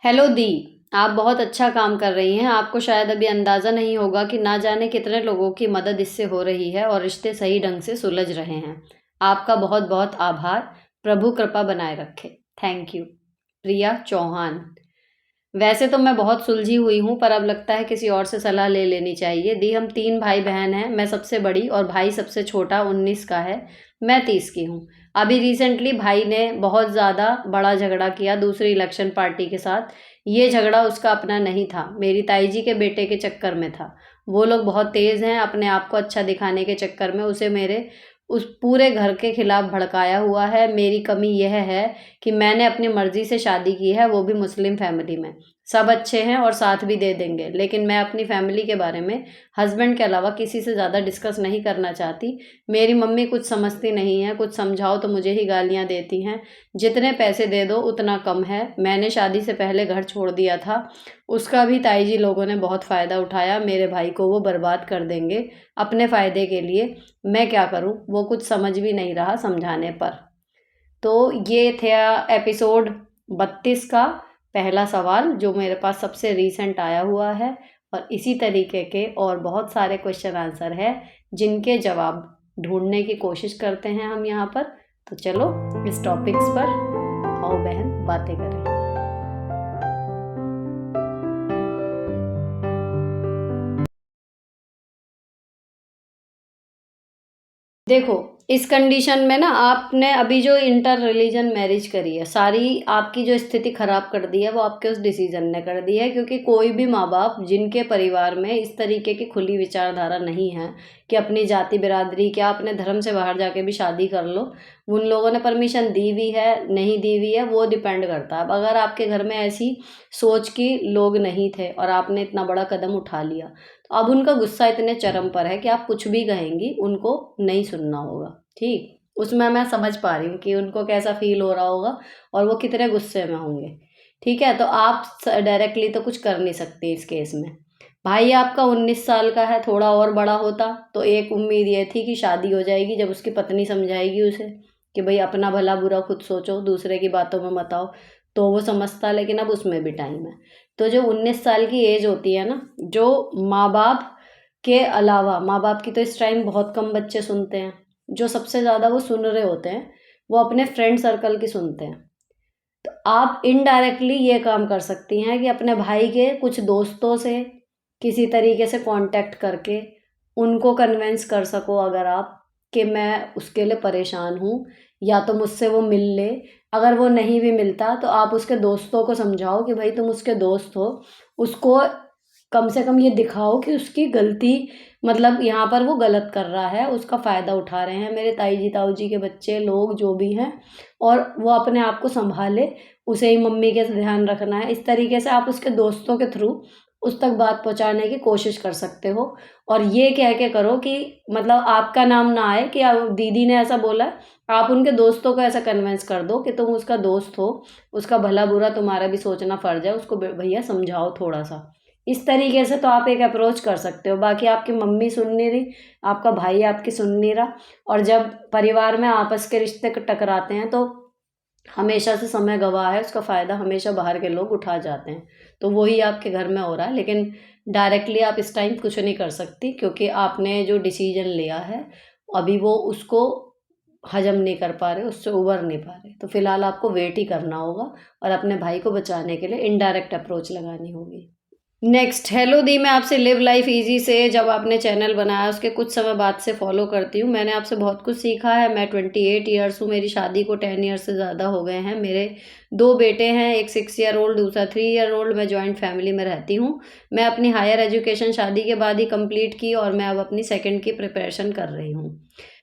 Hello दी। आप बहुत अच्छा काम कर रही हैं। आपको शायद अभी अंदाज़ा नहीं होगा कि ना जाने कितने लोगों की मदद इससे हो रही है और रिश्ते सही ढंग से सुलझ रहे हैं। आपका बहुत बहुत आभार। प्रभु कृपा बनाए रखे। Thank you. प्रिया चौहान। वैसे तो मैं बहुत सुलझी हुई हूँ, पर अब लगता है किसी और से सलाह ले लेनी चाहिए। दी, हम 3 भाई बहन हैं। मैं सबसे बड़ी और भाई सबसे छोटा 19 का है। मैं 30 की हूँ। अभी रिसेंटली भाई ने बहुत ज़्यादा बड़ा झगड़ा किया दूसरी इलेक्शन पार्टी के साथ। ये झगड़ा उसका अपना नहीं था, मेरी ताई जी के बेटे के चक्कर में था। वो लोग बहुत तेज़ हैं, अपने आप को अच्छा दिखाने के चक्कर में उसे मेरे उस पूरे घर के खिलाफ भड़काया हुआ है। मेरी कमी यह है कि मैंने अपनी मर्ज़ी से शादी की है, वो भी मुस्लिम फैमिली में। सब अच्छे हैं और साथ भी दे देंगे, लेकिन मैं अपनी फैमिली के बारे में हस्बैंड के अलावा किसी से ज़्यादा डिस्कस नहीं करना चाहती। मेरी मम्मी कुछ समझती नहीं है, कुछ समझाओ तो मुझे ही गालियाँ देती हैं। जितने पैसे दे दो उतना कम है। मैंने शादी से पहले घर छोड़ दिया था, उसका भी ताई जी लोगों ने बहुत फ़ायदा उठाया। मेरे भाई को वो बर्बाद कर देंगे अपने फ़ायदे के लिए। मैं क्या करूँ, वो कुछ समझ भी नहीं रहा समझाने पर। तो ये था एपिसोड 32 का पहला सवाल, जो मेरे पास सबसे रीसेंट आया हुआ है। और इसी तरीके के और बहुत सारे क्वेश्चन आंसर है, जिनके जवाब ढूंढने की कोशिश करते हैं हम यहाँ पर। तो चलो इस टॉपिक्स पर आओ बहन बातें करें। देखो, इस कंडीशन में ना आपने अभी जो इंटर रिलीजन मैरिज करी है, सारी आपकी जो स्थिति खराब कर दी है वो आपके उस डिसीजन ने कर दी है। क्योंकि कोई भी माँ बाप जिनके परिवार में इस तरीके की खुली विचारधारा नहीं है कि अपनी जाति बिरादरी क्या अपने धर्म से बाहर जाके भी शादी कर लो, उन लोगों ने परमिशन दी हुई है नहीं दी हुई है वो डिपेंड करता है। अब अगर आपके घर में ऐसी सोच की लोग नहीं थे और आपने इतना बड़ा कदम उठा लिया, तो अब उनका गुस्सा इतने चरम पर है कि आप कुछ भी कहेंगी उनको नहीं सुनना होगा। ठीक, उसमें मैं समझ पा रही हूँ कि उनको कैसा फील हो रहा होगा और वो कितने गुस्से में होंगे। ठीक है, तो आप डायरेक्टली तो कुछ कर नहीं सकती इस केस में। भाई आपका 19 साल का है, थोड़ा और बड़ा होता तो एक उम्मीद ये थी कि शादी हो जाएगी जब उसकी पत्नी समझाएगी उसे कि भाई अपना भला बुरा खुद सोचो, दूसरे की बातों में मत आओ, तो वो समझता। लेकिन अब उसमें भी टाइम है। तो जो 19 साल की एज होती है ना, जो माँ बाप के अलावा, माँ बाप की तो इस टाइम बहुत कम बच्चे सुनते हैं। जो सबसे ज़्यादा वो सुन रहे होते हैं वो अपने फ्रेंड सर्कल की सुनते हैं। तो आप इनडायरेक्टली ये काम कर सकती हैं कि अपने भाई के कुछ दोस्तों से किसी तरीके से कांटेक्ट करके उनको कन्विंस कर सको अगर आप, कि मैं उसके लिए परेशान हूँ, या तो मुझसे वो मिल ले। अगर वो नहीं भी मिलता तो आप उसके दोस्तों को समझाओ कि भाई तुम उसके दोस्त हो, उसको कम से कम ये दिखाओ कि उसकी गलती, मतलब यहाँ पर वो गलत कर रहा है, उसका फ़ायदा उठा रहे हैं मेरे ताई जी ताऊ जी के बच्चे लोग जो भी हैं, और वो अपने आप को संभाले, उसे ही मम्मी के ध्यान रखना है। इस तरीके से आप उसके दोस्तों के थ्रू उस तक बात पहुँचाने की कोशिश कर सकते हो। और ये कह के करो कि मतलब आपका नाम ना आए कि दीदी ने ऐसा बोला है। आप उनके दोस्तों को ऐसा कन्विंस कर दो कि तुम उसका दोस्त हो, उसका भला बुरा तुम्हारा भी सोचना फ़र्ज़ है, उसको भैया समझाओ थोड़ा-सा। इस तरीके से तो आप एक अप्रोच कर सकते हो। बाकी आपकी मम्मी सुन नहीं रही, आपका भाई आपकी सुन नहीं रहा, और जब परिवार में आपस के रिश्ते टकराते हैं तो हमेशा से समय गँवाह है, उसका फ़ायदा हमेशा बाहर के लोग उठा जाते हैं। तो वही आपके घर में हो रहा है। लेकिन डायरेक्टली आप इस टाइम कुछ नहीं कर सकती, क्योंकि आपने जो डिसीज़न लिया है, अभी वो उसको हज़म नहीं कर पा रहे, उससे उबर नहीं पा रहे। तो फ़िलहाल आपको वेट ही करना होगा और अपने भाई को बचाने के लिए इनडायरेक्ट अप्रोच लगानी होगी। नेक्स्ट, हेलो दी, मैं आपसे लिव लाइफ इजी से जब आपने चैनल बनाया उसके कुछ समय बाद से फॉलो करती हूँ। मैंने आपसे बहुत कुछ सीखा है। मैं 28 ईयर्स हूँ, मेरी शादी को 10 ईयर्स से ज़्यादा हो गए हैं। मेरे 2 बेटे हैं, एक 6 ईयर ओल्ड, दूसरा 3 ईयर ओल्ड। मैं जॉइंट फैमिली में रहती हूँ। मैं अपनी हायर एजुकेशन शादी के बाद ही कंप्लीट की और मैं अब अपनी सेकंड की प्रिपरेशन कर रही हूँ।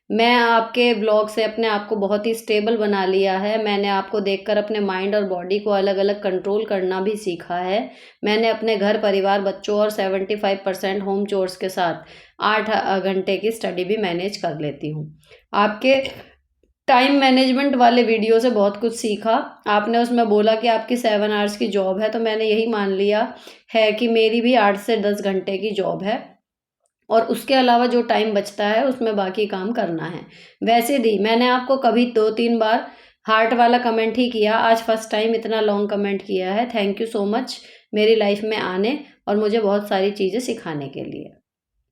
मैं आपके ब्लॉग से अपने आप को बहुत ही स्टेबल बना लिया है। मैंने आपको देखकर अपने माइंड और बॉडी को अलग-अलग कंट्रोल करना भी सीखा है। मैंने अपने घर परिवार बच्चों और 75% होम चोर्स के साथ 8 घंटे की स्टडी भी मैनेज कर लेती हूँ। आपके टाइम मैनेजमेंट वाले वीडियो से बहुत कुछ सीखा। आपने उसमें बोला कि आपकी 7 आवर्स की जॉब है, तो मैंने यही मान लिया है कि मेरी भी 8 से 10 घंटे की जॉब है, और उसके अलावा जो टाइम बचता है उसमें बाकी काम करना है। वैसे दी, मैंने आपको कभी 2-3 बार हार्ट वाला कमेंट ही किया, आज फर्स्ट टाइम इतना लॉन्ग कमेंट किया है। थैंक यू सो मच मेरी लाइफ में आने और मुझे बहुत सारी चीज़ें सिखाने के लिए।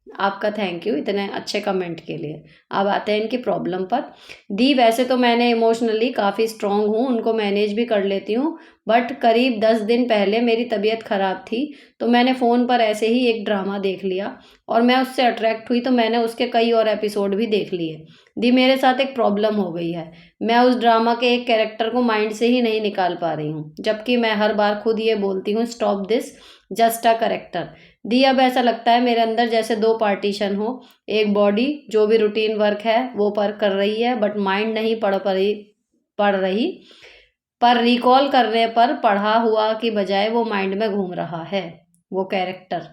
आपका थैंक यू इतने अच्छे कमेंट के लिए। अब आते हैं इनकी प्रॉब्लम पर। दी वैसे तो मैंने इमोशनली काफ़ी स्ट्रॉन्ग हूँ, उनको मैनेज भी कर लेती हूँ, बट करीब 10 दिन पहले मेरी तबीयत ख़राब थी, तो मैंने फ़ोन पर ऐसे ही एक ड्रामा देख लिया और मैं उससे अट्रैक्ट हुई, तो मैंने उसके कई और एपिसोड भी देख लिए। दी मेरे साथ एक प्रॉब्लम हो गई है, मैं उस ड्रामा के एक कैरेक्टर को माइंड से ही नहीं निकाल पा रही हूँ, जबकि मैं हर बार खुद ये बोलती हूँ stop this, just a character. दी अब ऐसा लगता है मेरे अंदर जैसे दो पार्टीशन हो, एक बॉडी जो भी रूटीन वर्क है वो पर कर रही है, बट माइंड नहीं पढ़ रही, पर रिकॉल करने पर पढ़ा हुआ की बजाय वो माइंड में घूम रहा है वो कैरेक्टर।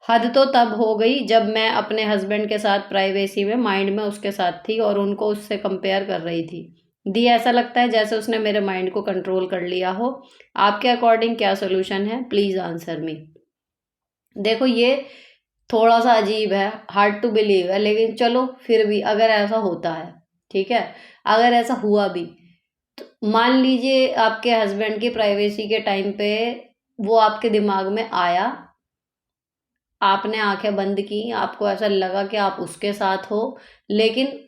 हद तो तब हो गई जब मैं अपने हस्बैंड के साथ प्राइवेसी में माइंड में उसके साथ थी और उनको उससे कंपेयर कर रही थी। दी ऐसा लगता है जैसे उसने मेरे माइंड को कंट्रोल कर लिया हो। आपके अकॉर्डिंग क्या सोल्यूशन है, प्लीज़ आंसर मी। देखो ये थोड़ा सा अजीब है, हार्ड टू बिलीव है, लेकिन चलो फिर भी अगर ऐसा होता है, ठीक है, अगर ऐसा हुआ भी, तो मान लीजिए आपके हस्बैंड की प्राइवेसी के टाइम पे वो आपके दिमाग में आया, आपने आंखें बंद की, आपको ऐसा लगा कि आप उसके साथ हो, लेकिन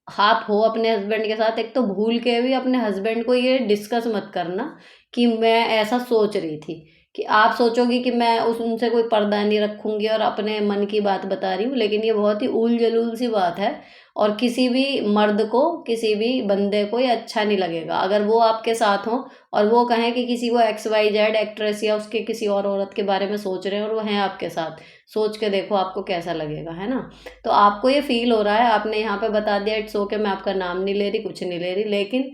आप हो अपने हस्बैंड के साथ, एक तो भूल के भी अपने हस्बैंड को ये डिस्कस मत करना कि मैं ऐसा सोच रही थी, कि आप सोचोगी कि मैं उस उनसे कोई पर्दा नहीं रखूंगी और अपने मन की बात बता रही हूँ, लेकिन ये बहुत ही ऊल जलूल सी बात है और किसी भी मर्द को, किसी भी बंदे को ये अच्छा नहीं लगेगा अगर वो आपके साथ हो और वो कहें कि किसी को XYZ एक्ट्रेस या उसके किसी और औरत के बारे में सोच रहे हैं और वो हैं आपके साथ। सोच के देखो आपको कैसा लगेगा, है ना। तो आपको ये फील हो रहा है, आपने यहाँ पे बता दिया इट्स ओके, मैं आपका नाम नहीं ले रही, कुछ नहीं ले रही, लेकिन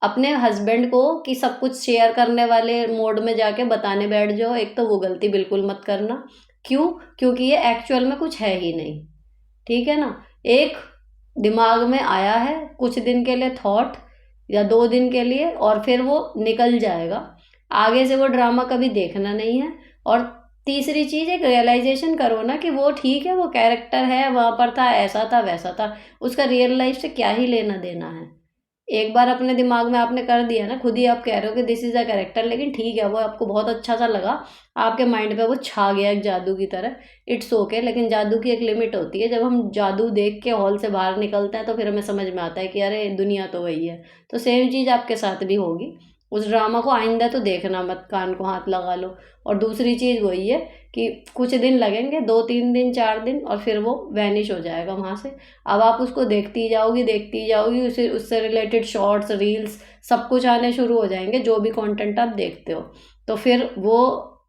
अपने हस्बैंड को कि सब कुछ शेयर करने वाले मोड में जाके बताने बैठ जाओ, एक तो वो गलती बिल्कुल मत करना। क्यों? क्योंकि ये एक्चुअल में कुछ है ही नहीं, ठीक है ना। एक दिमाग में आया है कुछ दिन के लिए थॉट, या 2 दिन के लिए, और फिर वो निकल जाएगा, आगे से वो ड्रामा कभी देखना नहीं है। और तीसरी चीज़, एक रियलाइजेशन करो ना कि वो ठीक है, वो कैरेक्टर है, वहाँ पर था, ऐसा था वैसा था, उसका रियल लाइफ से क्या ही लेना देना है। एक बार अपने दिमाग में आपने कर दिया ना, खुद ही आप कह रहे हो कि दिस इज़ अ कैरेक्टर, लेकिन ठीक है वो आपको बहुत अच्छा सा लगा, आपके माइंड पे वो छा गया एक जादू की तरह, इट्स ओके। लेकिन जादू की एक लिमिट होती है, जब हम जादू देख के हॉल से बाहर निकलते हैं तो फिर हमें समझ में आता है कि अरे दुनिया तो वही है। तो सेम चीज़ आपके साथ भी होगी, उस ड्रामा को आइंदा तो देखना मत, कान को हाथ लगा लो। और दूसरी चीज़ वही है कि कुछ दिन लगेंगे, 2-3 दिन 4 दिन, और फिर वो वैनिश हो जाएगा वहाँ से। अब आप उसको देखती जाओगी, उसे उससे रिलेटेड शॉर्ट्स, रील्स, सब कुछ आने शुरू हो जाएंगे, जो भी कंटेंट आप देखते हो, तो फिर वो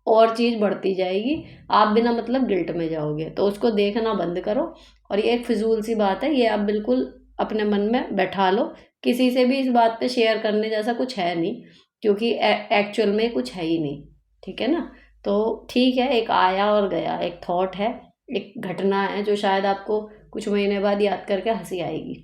और चीज़ बढ़ती जाएगी, आप बिना मतलब गिल्ट में जाओगे। तो उसको देखना बंद करो। और ये एक फिजूल सी बात है, ये आप बिल्कुल अपने मन में बैठा लो, किसी से भी इस बात पे शेयर करने जैसा कुछ है नहीं, क्योंकि एक्चुअल में कुछ है ही नहीं, ठीक है ना। तो ठीक है, एक आया और गया, एक थॉट है, एक घटना है जो शायद आपको कुछ महीने बाद याद करके हंसी आएगी।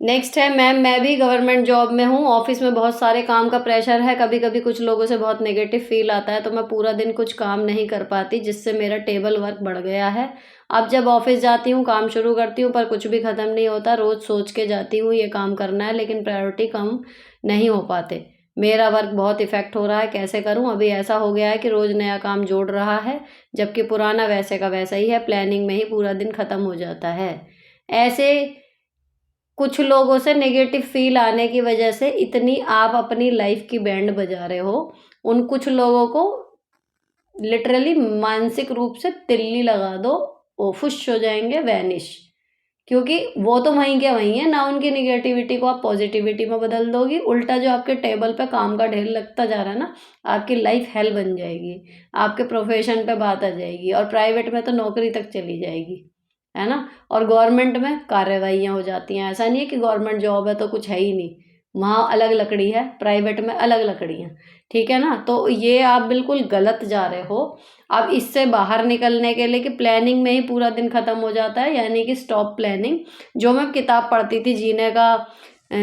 नेक्स्ट है मैम, मैं भी गवर्नमेंट जॉब में हूँ, ऑफिस में बहुत सारे काम का प्रेशर है, कभी कभी कुछ लोगों से बहुत नेगेटिव फील आता है, तो मैं पूरा दिन कुछ काम नहीं कर पाती, जिससे मेरा टेबल वर्क बढ़ गया है। अब जब ऑफिस जाती हूँ, काम शुरू करती हूँ, पर कुछ भी ख़त्म नहीं होता, रोज़ सोच के जाती हूँ ये काम करना है, लेकिन प्रायोरिटी कम नहीं हो पाते। मेरा वर्क बहुत इफ़ेक्ट हो रहा है, कैसे करूँ? अभी ऐसा हो गया है कि रोज़ नया काम जोड़ रहा है, जबकि पुराना वैसे का वैसा ही है, प्लानिंग में ही पूरा दिन ख़त्म हो जाता है। ऐसे कुछ लोगों से नेगेटिव फील आने की वजह से इतनी आप अपनी लाइफ की बैंड बजा रहे हो, उन कुछ लोगों को लिटरली मानसिक रूप से तिल्ली लगा दो, वो फुश हो जाएंगे, वैनिश। क्योंकि वो तो वहीं के वहीं है ना, उनकी निगेटिविटी को आप पॉजिटिविटी में बदल दोगी, उल्टा जो आपके टेबल पे काम का ढेर लगता जा रहा है ना, आपकी लाइफ हेल बन जाएगी, आपके प्रोफेशन पे बात आ जाएगी, और प्राइवेट में तो नौकरी तक चली जाएगी, है ना। और गवर्नमेंट में कार्रवाइयाँ हो जाती हैं, ऐसा नहीं है कि गवर्नमेंट जॉब है तो कुछ है ही नहीं, वहाँ अलग लकड़ी है, प्राइवेट में अलग लकड़ी है, ठीक है ना। तो ये आप बिल्कुल गलत जा रहे हो। अब इससे बाहर निकलने के लिए कि प्लानिंग में ही पूरा दिन ख़त्म हो जाता है, यानी कि स्टॉप प्लानिंग। जो मैं किताब पढ़ती थी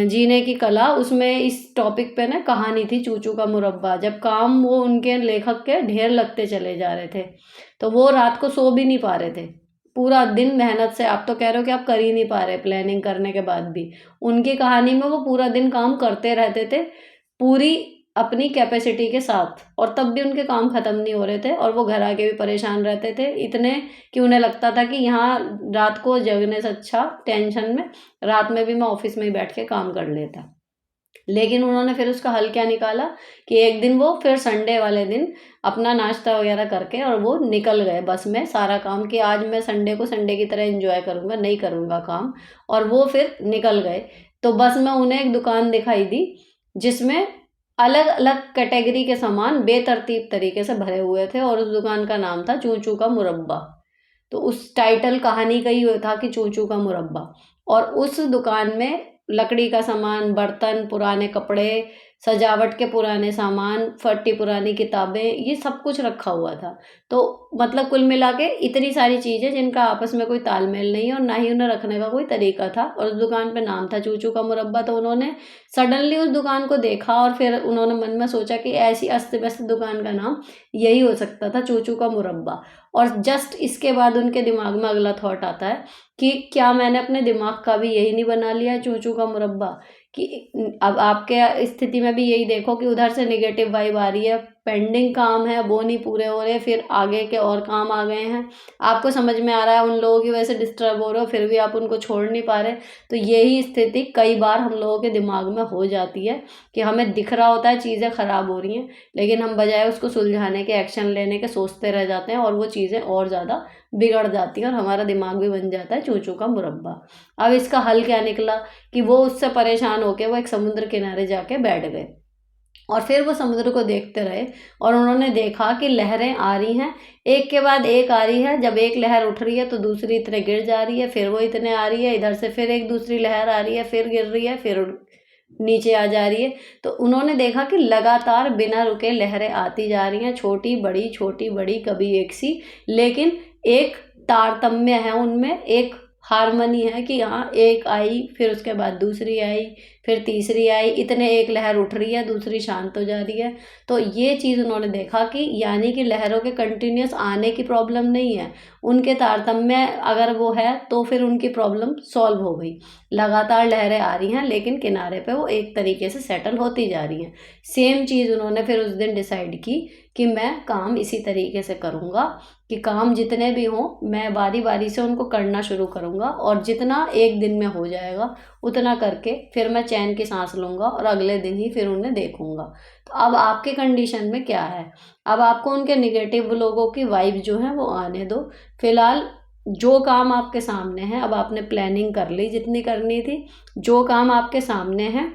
जीने की कला, उसमें इस टॉपिक पे ना कहानी थी चूचू का मुरब्बा, जब काम वो उनके लेखक के ढेर लगते चले जा रहे थे, तो वो रात को सो भी नहीं पा रहे थे, पूरा दिन मेहनत से, आप तो कह रहे हो कि आप कर ही नहीं पा रहे प्लानिंग करने के बाद भी, उनकी कहानी में वो पूरा दिन काम करते रहते थे, पूरी अपनी कैपेसिटी के साथ, और तब भी उनके काम खत्म नहीं हो रहे थे, और वो घर आके भी परेशान रहते थे इतने कि उन्हें लगता था कि यहाँ रात को जगने से अच्छा टेंशन में रात में भी मैं ऑफिस में ही बैठ के काम कर लेता। लेकिन उन्होंने फिर उसका हल क्या निकाला कि एक दिन वो फिर संडे वाले दिन अपना नाश्ता वगैरह करके और वो निकल गए बस में, सारा काम कि आज मैं संडे को संडे की तरह एंजॉय करूँगा, नहीं करूँगा काम, और वो फिर निकल गए। तो बस में उन्हें एक दुकान दिखाई दी जिसमें अलग अलग कैटेगरी के सामान बेतरतीब तरीके से भरे हुए थे, और उस दुकान का नाम था चूचू का मुरब्बा। तो उस टाइटल कहानी का ही वो था कि चूचू का मुरब्बा। और उस दुकान में लकड़ी का सामान, बर्तन, पुराने कपड़े, सजावट के पुराने सामान, फटी पुरानी किताबें, ये सब कुछ रखा हुआ था। तो मतलब कुल मिला के इतनी सारी चीज़ें जिनका आपस में कोई तालमेल नहीं है और ना ही उन्हें रखने का कोई तरीका था, और उस दुकान पे नाम था चूचू का मुरब्बा। तो उन्होंने सडनली उस दुकान को देखा और फिर उन्होंने मन में सोचा कि ऐसी अस्त-व्यस्त दुकान का नाम यही हो सकता था, चूचू का मुरब्बा। और जस्ट इसके बाद उनके दिमाग में अगला थॉट आता है कि क्या मैंने अपने दिमाग का भी यही नहीं बना लिया है चूचू का मुरब्बा? कि अब आपके स्थिति में भी यही देखो कि उधर से नेगेटिव वाइब आ रही है, पेंडिंग काम है वो नहीं पूरे हो रहे, फिर आगे के और काम आ गए हैं, आपको समझ में आ रहा है उन लोगों की वजह से डिस्टर्ब हो रहे हो, फिर भी आप उनको छोड़ नहीं पा रहे। तो यही स्थिति कई बार हम लोगों के दिमाग में हो जाती है कि हमें दिख रहा होता है चीज़ें खराब हो रही हैं, लेकिन हम बजाय उसको सुलझाने के, एक्शन लेने के, सोचते रह जाते हैं, और वो चीज़ें और ज़्यादा बिगड़ जाती हैं और हमारा दिमाग भी बन जाता है चूचू का मुरब्बा। अब इसका हल क्या निकला कि वो उससे परेशान होके वो एक समुद्र किनारे जाके बैठ गए, और फिर वो समुद्र को देखते रहे, और उन्होंने देखा कि लहरें आ रही हैं, एक के बाद एक आ रही है। जब एक लहर उठ रही है तो दूसरी इतने गिर जा रही है, फिर वो इतने आ रही है, इधर से फिर एक दूसरी लहर आ रही है, फिर गिर रही है, फिर नीचे आ जा रही है। तो उन्होंने देखा कि लगातार बिना रुके लहरें आती जा रही हैं, छोटी बड़ी, कभी एक सी, लेकिन एक तारतम्य है उनमें, एक हारमोनी है कि हाँ एक आई, फिर उसके बाद दूसरी आई, फिर तीसरी आई, इतने एक लहर उठ रही है, दूसरी शांत हो जा रही है। तो ये चीज़ उन्होंने देखा कि यानी कि लहरों के कंटिन्यूस आने की प्रॉब्लम नहीं है, उनके तारतम्य अगर वो है तो फिर उनकी प्रॉब्लम सॉल्व हो गई। लगातार लहरें आ रही हैं लेकिन किनारे पे वो एक तरीके से सेटल होती जा रही हैं। सेम चीज़ उन्होंने फिर उस दिन डिसाइड की कि मैं काम इसी तरीके से करूँगा कि काम जितने भी हों मैं बारी बारी से उनको करना शुरू करूँगा, और जितना एक दिन में हो जाएगा उतना करके फिर मैं चैन की सांस लूँगा और अगले दिन ही फिर उन्हें देखूँगा। तो अब आपके कंडीशन में क्या है, अब आपको उनके निगेटिव लोगों की वाइब जो है वो आने दो। फिलहाल जो काम आपके सामने है, अब आपने प्लानिंग कर ली जितनी करनी थी, जो काम आपके सामने है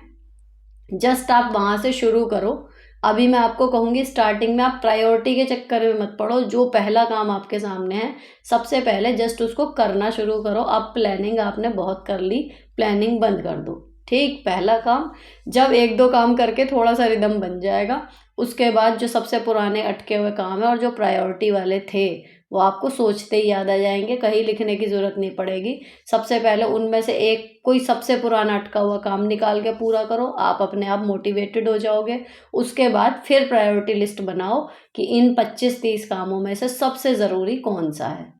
जस्ट आप वहाँ से शुरू करो। अभी मैं आपको कहूँगी स्टार्टिंग में आप प्रायोरिटी के चक्कर में मत पड़ो, जो पहला काम आपके सामने है सबसे पहले जस्ट उसको करना शुरू करो। अब प्लानिंग आपने बहुत कर ली, प्लानिंग बंद कर दो। ठीक, पहला काम, जब एक दो काम करके थोड़ा सा रिदम बन जाएगा, उसके बाद जो सबसे पुराने अटके हुए काम है और जो प्रायोरिटी वाले थे वो आपको सोचते ही याद आ जाएंगे, कहीं लिखने की ज़रूरत नहीं पड़ेगी। सबसे पहले उनमें से एक कोई सबसे पुराना अटका हुआ काम निकाल के पूरा करो, आप अपने आप मोटिवेटेड हो जाओगे। उसके बाद फिर प्रायोरिटी लिस्ट बनाओ कि इन 25-30 कामों में से सबसे ज़रूरी कौन सा है।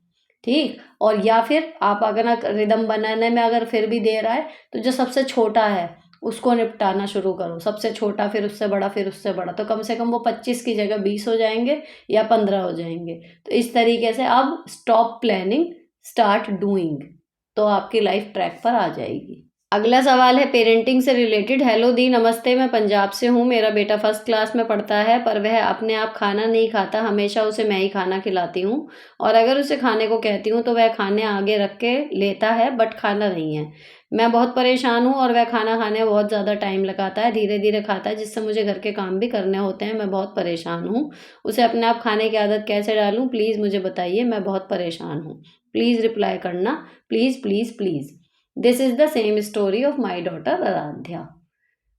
ठीक, और या फिर आप अगर रिदम बनाने में अगर फिर भी देर आए तो जो सबसे छोटा है उसको निपटाना शुरू करो, सबसे छोटा, फिर उससे बड़ा, फिर उससे बड़ा, तो कम से कम वो 25 की जगह 20 हो जाएंगे या 15 हो जाएंगे। तो इस तरीके से अब स्टॉप प्लानिंग, स्टार्ट डूइंग, तो आपकी लाइफ ट्रैक पर आ जाएगी। अगला सवाल है पेरेंटिंग से रिलेटेड। हेलो दी, नमस्ते, मैं पंजाब से हूँ। मेरा बेटा फर्स्ट क्लास में पढ़ता है पर वह अपने आप खाना नहीं खाता, हमेशा उसे मैं ही खाना खिलाती हूँ, और अगर उसे खाने को कहती हूँ तो वह खाने आगे रख के लेता है बट खाना नहीं है। मैं बहुत परेशान हूँ और वह खाना खाने में बहुत ज़्यादा टाइम लगाता है, धीरे धीरे खाता है, जिससे मुझे घर के काम भी करने होते हैं। मैं बहुत परेशान हूँ, उसे अपने आप खाने की आदत कैसे डालूँ, प्लीज़ मुझे बताइए, मैं बहुत परेशान हूँ। प्लीज़ रिप्लाई करना, please please please. This is the same story of my daughter Aaradhya.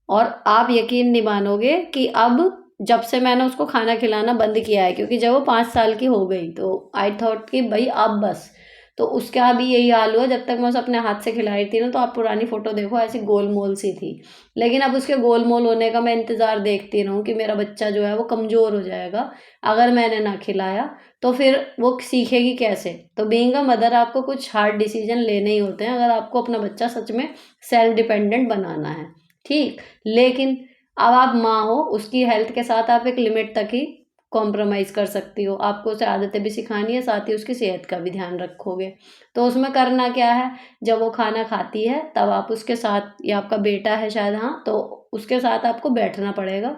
और आप यकीन नहीं मानोगे कि अब जब से मैंने उसको खाना खिलाना बंद किया है, क्योंकि जब वो 5 साल की हो गई तो आई थॉट कि भाई अब बस, तो उसका भी यही हाल हुआ, जब तक मैं उसे अपने हाथ से खिलाई थी ना, तो आप पुरानी फ़ोटो देखो ऐसी गोल-मोल सी थी। लेकिन अब उसके गोल-मोल होने का मैं इंतज़ार देखती रहूँ कि मेरा बच्चा जो है वो कमज़ोर हो जाएगा, अगर मैंने ना खिलाया, तो फिर वो सीखेगी कैसे? तो बीइंग अ मदर आपको कुछ हार्ड डिसीज़न लेने ही होते हैं, अगर आपको अपना बच्चा सच में सेल्फ डिपेंडेंट बनाना है, ठीक? लेकिन अब आप माँ हो, उसकी हेल्थ के साथ आप एक लिमिट तक ही कॉम्प्रोमाइज़ कर सकती हो। आपको उसे आदतें भी सिखानी है, साथ ही उसकी सेहत का भी ध्यान रखोगे। तो उसमें करना क्या है, जब वो खाना खाती है तब आप उसके साथ, या आपका बेटा है शायद, हाँ, तो उसके साथ आपको बैठना पड़ेगा।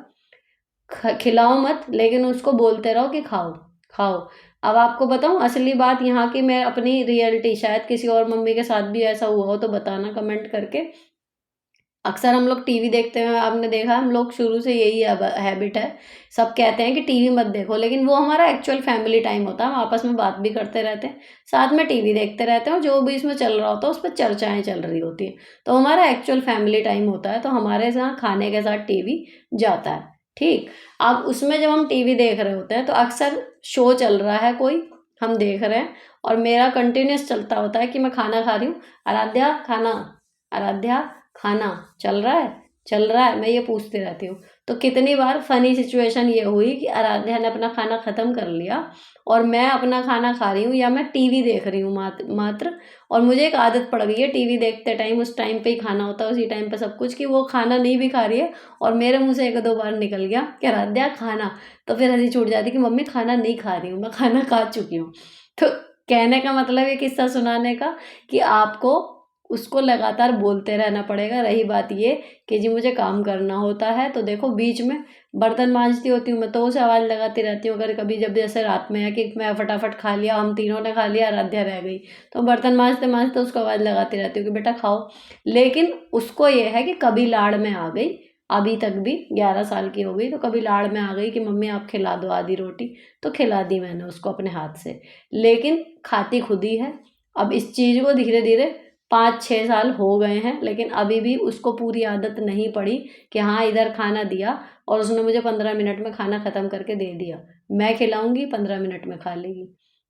खिलाओ मत, लेकिन उसको बोलते रहो कि खाओ, खाओ। अब आपको बताऊँ असली बात यहाँ की, मैं अपनी रियलिटी, शायद किसी और मम्मी के साथ भी ऐसा हुआ हो तो बताना कमेंट करके। अक्सर हम लोग टीवी देखते हैं, आपने देखा हम लोग शुरू से यही हैबिट है, सब कहते हैं कि टीवी मत देखो, लेकिन वो हमारा एक्चुअल फैमिली टाइम होता है, हम आपस में बात भी करते रहते हैं, साथ में टीवी देखते रहते हैं, और जो भी इसमें चल रहा होता है उस पर चर्चाएं चल रही होती हैं, तो हमारा एक्चुअल फैमिली टाइम होता है, तो हमारे साथ खाने के साथ टीवी जाता है, ठीक। अब उसमें जब हम टीवी देख रहे होते हैं तो अक्सर शो चल रहा है कोई, हम देख रहे हैं, और मेरा कंटिन्यूस चलता होता है कि मैं खाना खा रही हूँ, आराध्या खाना, आराध्या खाना, चल रहा है, चल रहा है, मैं ये पूछती रहती हूँ। तो कितनी बार फनी सिचुएशन ये हुई कि आराध्या ने अपना खाना ख़त्म कर लिया और मैं अपना खाना खा रही हूँ, या मैं टीवी देख रही हूँ मात्र, और मुझे एक आदत पड़ गई है टीवी देखते टाइम, उस टाइम पे ही खाना होता है, उसी टाइम पे सब कुछ, कि वो खाना नहीं भी खा रही है और मेरे मुँह से 1-2 बार निकल गया कि आराध्या खाना, तो फिर हँसी छूट जाती कि मम्मी खाना नहीं खा रही हूँ, मैं खाना खा चुकी हूँ। तो कहने का मतलब ये किस्सा सुनाने का कि आपको उसको लगातार बोलते रहना पड़ेगा। रही बात ये कि जी मुझे काम करना होता है, तो देखो बीच में बर्तन मांजती होती हूँ मैं, तो उसे आवाज़ लगाती रहती हूँ। अगर कभी जब जैसे रात में है कि मैं फटाफट खा लिया, हम तीनों ने खा लिया, आराध्या रह गई, तो बर्तन मांजते मांजते उसको आवाज़ लगाती रहती हूँ कि बेटा खाओ। लेकिन उसको ये है कि कभी लाड़ में आ गई, अभी तक भी 11 साल की हो गई, तो कभी लाड़ में आ गई कि मम्मी आप खिला दो आधी रोटी, तो खिला दी मैंने उसको अपने हाथ से, लेकिन खाती खुद ही है। अब इस चीज़ को धीरे धीरे 5-6 साल हो गए हैं, लेकिन अभी भी उसको पूरी आदत नहीं पड़ी कि हाँ इधर खाना दिया और उसने मुझे 15 मिनट में खाना ख़त्म करके दे दिया। मैं खिलाऊँगी, 15 मिनट में खा लेगी।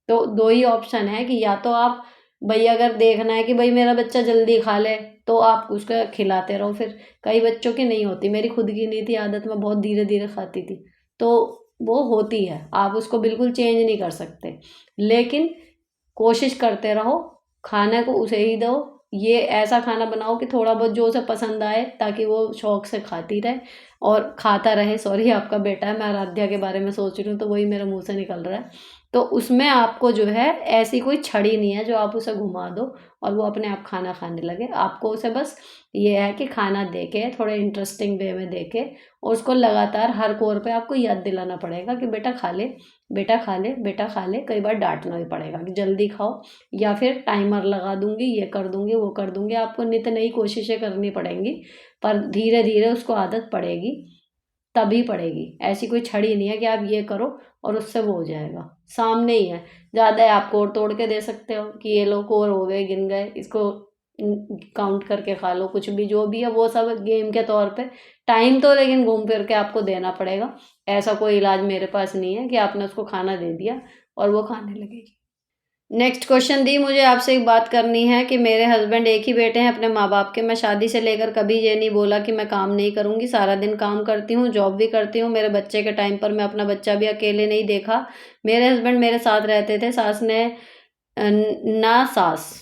तो 2 ही ऑप्शन है कि या तो आप, भई अगर देखना है कि भई मेरा बच्चा जल्दी खा ले, तो आप उसको खिलाते रहो फिर। कई बच्चों की नहीं होती, मेरी खुद की नहीं थी आदत, मैं बहुत धीरे-धीरे खाती थी। तो वो होती है, आप उसको बिल्कुल चेंज नहीं कर सकते। लेकिन कोशिश करते रहो, खाने को उसे ही दो, ये ऐसा खाना बनाओ कि थोड़ा बहुत जो उसे पसंद आए, ताकि वो शौक से खाती रहे और खाता रहे। सॉरी आपका बेटा है, मैं आराध्या के बारे में सोच रही हूँ तो वही मेरे मुंह से निकल रहा है। तो उसमें आपको जो है ऐसी कोई छड़ी नहीं है जो आप उसे घुमा दो और वो अपने आप खाना खाने लगे। आपको उसे बस ये है कि खाना दे के थोड़े इंटरेस्टिंग वे में दे के, और उसको लगातार हर कोर पे आपको याद दिलाना पड़ेगा कि बेटा खा ले, बेटा खा ले, बेटा खा ले। कई बार डाँटना भी पड़ेगा कि जल्दी खाओ, या फिर टाइमर लगा दूँगी, ये कर दूँगी, वो कर दूँगी। आपको नित नई कोशिशें करनी पड़ेंगी, पर धीरे-धीरे उसको आदत पड़ेगी, तभी पड़ेगी। ऐसी कोई छड़ी नहीं है कि आप ये करो और उससे वो हो जाएगा, सामने ही है। ज़्यादा है आप कोर तोड़ के दे सकते हो कि ये लो कोर हो गए, गिन गए, इसको काउंट करके खा लो, कुछ भी जो भी है वो सब गेम के तौर पे। टाइम तो लेकिन घूम फिर के आपको देना पड़ेगा। ऐसा कोई इलाज मेरे पास नहीं है कि आपने उसको खाना दे दिया और वो खाने लगेगी। नेक्स्ट क्वेश्चन दी, मुझे आपसे एक बात करनी है कि मेरे हस्बैंड एक ही बेटे हैं अपने माँ-बाप के। मैं शादी से लेकर कभी ये नहीं बोला कि मैं काम नहीं करूँगी, सारा दिन काम करती हूँ, जॉब भी करती हूँ। मेरे बच्चे के टाइम पर मैं अपना बच्चा भी अकेले नहीं देखा। मेरे हस्बैंड मेरे साथ रहते थे, सास ने ना सास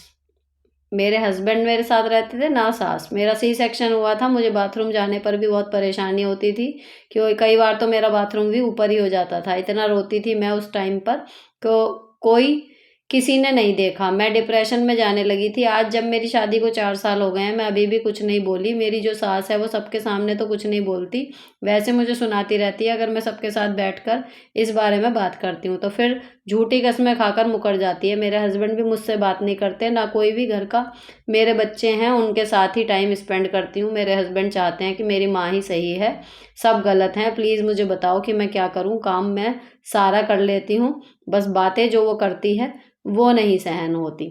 मेरे हस्बैंड मेरे साथ रहते थे ना सास। मेरा सी सेक्शन हुआ था, मुझे बाथरूम जाने पर भी बहुत परेशानी होती थी, क्यों कई बार तो मेरा बाथरूम भी ऊपर ही हो जाता था। इतना रोती थी मैं उस टाइम पर, तो कोई किसी ने नहीं देखा। मैं डिप्रेशन में जाने लगी थी। आज जब मेरी शादी को 4 साल हो गए हैं, मैं अभी भी कुछ नहीं बोली। मेरी जो सास है वो सबके सामने तो कुछ नहीं बोलती, वैसे मुझे सुनाती रहती है अगर मैं सबके साथ बैठकर इस बारे में बात करती हूँ, तो फिर झूठी कस्में खाकर मुकर जाती है। मेरे हस्बैंड भी मुझसे बात नहीं करते, ना कोई भी घर का। मेरे बच्चे हैं, उनके साथ ही टाइम स्पेंड करती हूँ। मेरे हस्बैंड चाहते हैं कि मेरी माँ ही सही है, सब गलत हैं। प्लीज़ मुझे बताओ कि मैं क्या करूँ? काम मैं सारा कर लेती हूँ, बस बातें जो वो करती है वो नहीं सहन होती।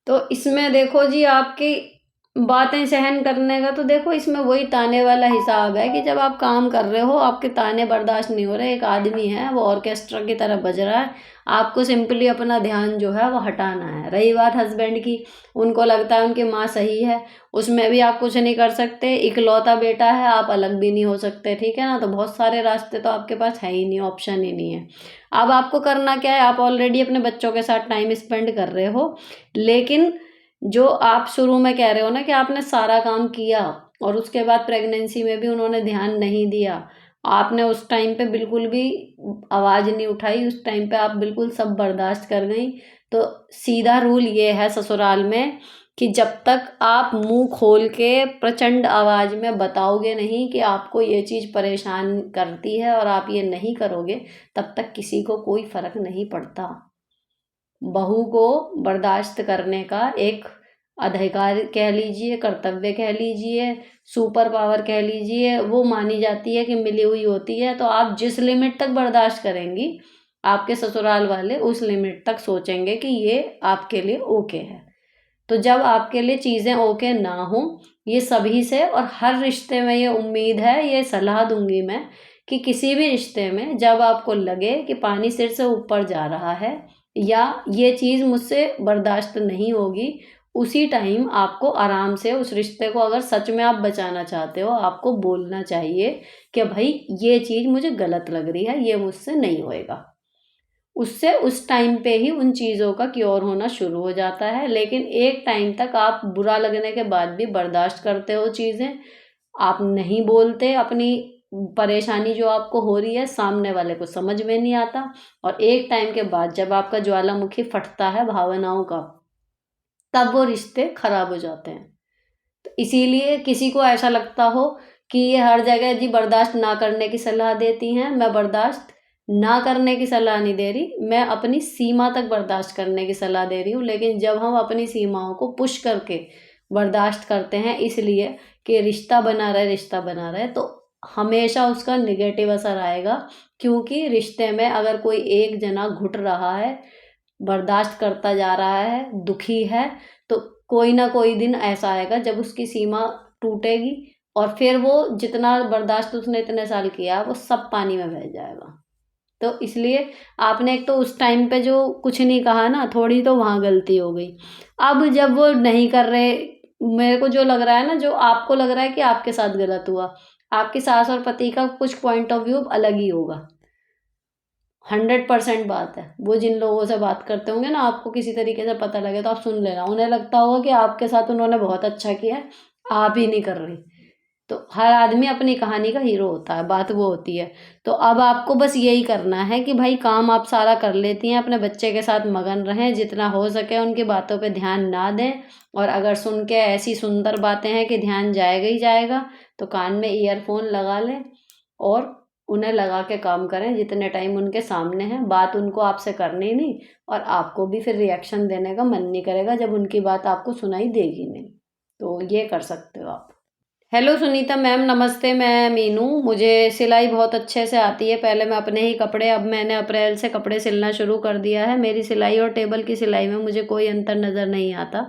तो इसमें देखो जी, आपकी बातें सहन करने का तो देखो इसमें वही ताने वाला हिसाब है कि जब आप काम कर रहे हो आपके ताने बर्दाश्त नहीं हो रहे, एक आदमी है वो ऑर्केस्ट्रा की तरह बज रहा है, आपको सिंपली अपना ध्यान जो है वो हटाना है। रही बात हस्बैंड की, उनको लगता है उनकी माँ सही है, उसमें भी आप कुछ नहीं कर सकते, इकलौता बेटा है, आप अलग भी नहीं हो सकते, ठीक है ना। तो बहुत सारे रास्ते तो आपके पास है ही नहीं, ऑप्शन ही नहीं है। अब आपको करना क्या है, आप ऑलरेडी अपने बच्चों के साथ टाइम स्पेंड कर रहे हो, लेकिन जो आप शुरू में कह रहे हो ना कि आपने सारा काम किया और उसके बाद प्रेगनेंसी में भी उन्होंने ध्यान नहीं दिया, आपने उस टाइम पे बिल्कुल भी आवाज़ नहीं उठाई, उस टाइम पे आप बिल्कुल सब बर्दाश्त कर गई। तो सीधा रूल ये है ससुराल में कि जब तक आप मुंह खोल के प्रचंड आवाज़ में बताओगे नहीं कि आपको ये चीज़ परेशान करती है और आप ये नहीं करोगे, तब तक किसी को कोई फ़र्क नहीं पड़ता। बहू को बर्दाश्त करने का एक अधिकार कह लीजिए, कर्तव्य कह लीजिए, सुपर पावर कह लीजिए, वो मानी जाती है कि मिली हुई होती है। तो आप जिस लिमिट तक बर्दाश्त करेंगी, आपके ससुराल वाले उस लिमिट तक सोचेंगे कि ये आपके लिए ओके है। तो जब आपके लिए चीज़ें ओके ना हो, ये सभी से और हर रिश्ते में ये उम्मीद है, ये सलाह दूंगी मैं कि किसी भी रिश्ते में जब आपको लगे कि पानी सिर से ऊपर जा रहा है या ये चीज़ मुझसे बर्दाश्त नहीं होगी, उसी टाइम आपको आराम से उस रिश्ते को, अगर सच में आप बचाना चाहते हो, आपको बोलना चाहिए कि भाई ये चीज़ मुझे गलत लग रही है, ये मुझसे नहीं होएगा। उससे उस टाइम पे ही उन चीज़ों का क्योर होना शुरू हो जाता है। लेकिन एक टाइम तक आप बुरा लगने के बाद भी बर्दाश्त करते हो चीज़ें, आप नहीं बोलते अपनी परेशानी जो आपको हो रही है, सामने वाले को समझ में नहीं आता, और एक टाइम के बाद जब आपका ज्वालामुखी फटता है भावनाओं का, तब वो रिश्ते खराब हो जाते हैं। तो इसीलिए किसी को ऐसा लगता हो कि ये हर जगह जी बर्दाश्त ना करने की सलाह देती हैं, मैं बर्दाश्त ना करने की सलाह नहीं दे रही, मैं अपनी सीमा तक बर्दाश्त करने की सलाह दे रही हूँ। लेकिन जब हम अपनी सीमाओं को पुश करके बर्दाश्त करते हैं इसलिए कि रिश्ता बना रहे, रिश्ता बना रहे, तो हमेशा उसका निगेटिव असर आएगा। क्योंकि रिश्ते में अगर कोई एक जना घुट रहा है, बर्दाश्त करता जा रहा है, दुखी है, तो कोई ना कोई दिन ऐसा आएगा जब उसकी सीमा टूटेगी और फिर वो जितना बर्दाश्त उसने इतने साल किया वो सब पानी में बह जाएगा। तो इसलिए आपने एक तो उस टाइम पे जो कुछ नहीं कहा ना, थोड़ी तो वहाँ गलती हो गई। अब जब वो नहीं कर रहे, मेरे को जो लग रहा है ना, जो आपको लग रहा है कि आपके साथ गलत हुआ, आपकी सास और पति का कुछ पॉइंट ऑफ व्यू अलग ही होगा। 100% बात है। वो जिन लोगों से बात करते होंगे ना, आपको किसी तरीके से पता लगे तो आप सुन लेना, उन्हें लगता होगा कि आपके साथ उन्होंने बहुत अच्छा किया है, आप ही नहीं कर रही। तो हर आदमी अपनी कहानी का हीरो होता है, बात वो होती है। तो अब आपको बस यही करना है कि भाई काम आप सारा कर लेती हैं, अपने बच्चे के साथ मगन रहें, जितना हो सके उनकी बातों पे ध्यान ना दें, और अगर सुन के ऐसी सुंदर बातें हैं कि ध्यान जाएगा ही जाएगा, तो कान में ईयरफोन लगा लें और उन्हें लगा के काम करें जितने टाइम उनके सामने हैं। बात उनको आपसे करनी नहीं, और आपको भी फिर रिएक्शन देने का मन नहीं करेगा जब उनकी बात आपको सुनाई देगी नहीं। तो ये कर सकते हो आप। हेलो सुनीता मैम, नमस्ते। मैं मीनू, मुझे सिलाई बहुत अच्छे से आती है। पहले मैं अपने ही कपड़े, अब मैंने अप्रैल से कपड़े सिलना शुरू कर दिया है। मेरी सिलाई और टेबल की सिलाई में मुझे कोई अंतर नज़र नहीं आता।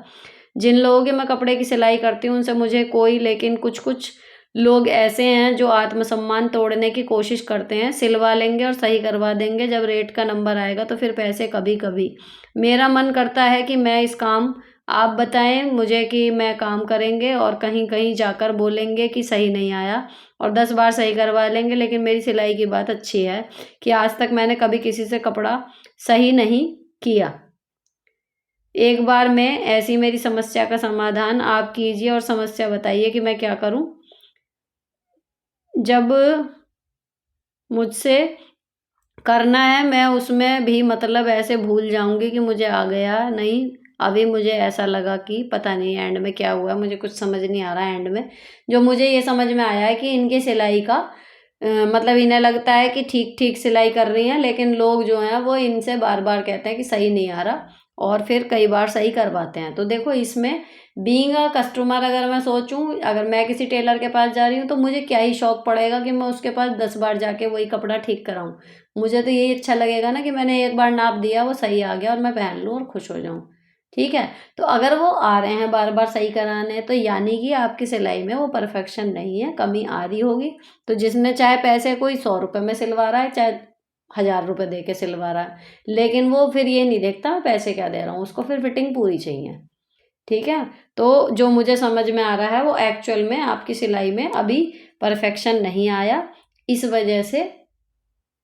जिन लोगों के मैं कपड़े की सिलाई करती हूँ उनसे मुझे कोई, लेकिन कुछ कुछ लोग ऐसे हैं जो आत्मसम्मान तोड़ने की कोशिश करते हैं। सिलवा लेंगे और सही करवा देंगे, जब रेट का नंबर आएगा तो फिर पैसे कभी कभी। मेरा मन करता है कि मैं इस काम, आप बताएं मुझे कि मैं काम करेंगे और कहीं कहीं जाकर बोलेंगे कि सही नहीं आया, और 10 बार सही करवा लेंगे। लेकिन मेरी सिलाई की बात अच्छी है कि आज तक मैंने कभी किसी से कपड़ा सही नहीं किया। एक बार में ऐसी मेरी समस्या का समाधान आप कीजिए और समस्या बताइए कि मैं क्या करूं। जब मुझसे करना है मैं उसमें भी मतलब ऐसे भूल जाऊंगी कि मुझे आ गया नहीं। अभी मुझे ऐसा लगा कि पता नहीं एंड में क्या हुआ, मुझे कुछ समझ नहीं आ रहा एंड में। जो मुझे ये समझ में आया है कि इनकी सिलाई का मतलब इन्हें लगता है कि ठीक ठीक सिलाई कर रही हैं, लेकिन लोग जो हैं वो इनसे बार बार कहते हैं कि सही नहीं आ रहा, और फिर कई बार सही करवाते हैं। तो देखो इसमें बीइंग अ कस्टमर, अगर मैं सोचूं, अगर मैं किसी टेलर के पास जा रही हूँ तो मुझे क्या ही शौक पड़ेगा कि मैं उसके पास 10 बार जाके वही कपड़ा ठीक कराऊं। मुझे तो यही अच्छा लगेगा ना कि मैंने एक बार नाप दिया, वो सही आ गया और मैं पहन लूँ और खुश हो जाऊँ। ठीक है। तो अगर वो आ रहे हैं बार बार सही कराने, तो यानी कि आपकी सिलाई में वो परफेक्शन नहीं है, कमी आ रही होगी। तो जिसने चाहे पैसे कोई 100 रुपये में सिलवा रहा है, चाहे 1000 रुपये दे के सिलवा रहा है, लेकिन वो फिर ये नहीं देखता मैं पैसे क्या दे रहा हूँ, उसको फिर फिटिंग पूरी चाहिए। ठीक है। तो जो मुझे समझ में आ रहा है वो एक्चुअल में आपकी सिलाई में अभी परफेक्शन नहीं आया, इस वजह से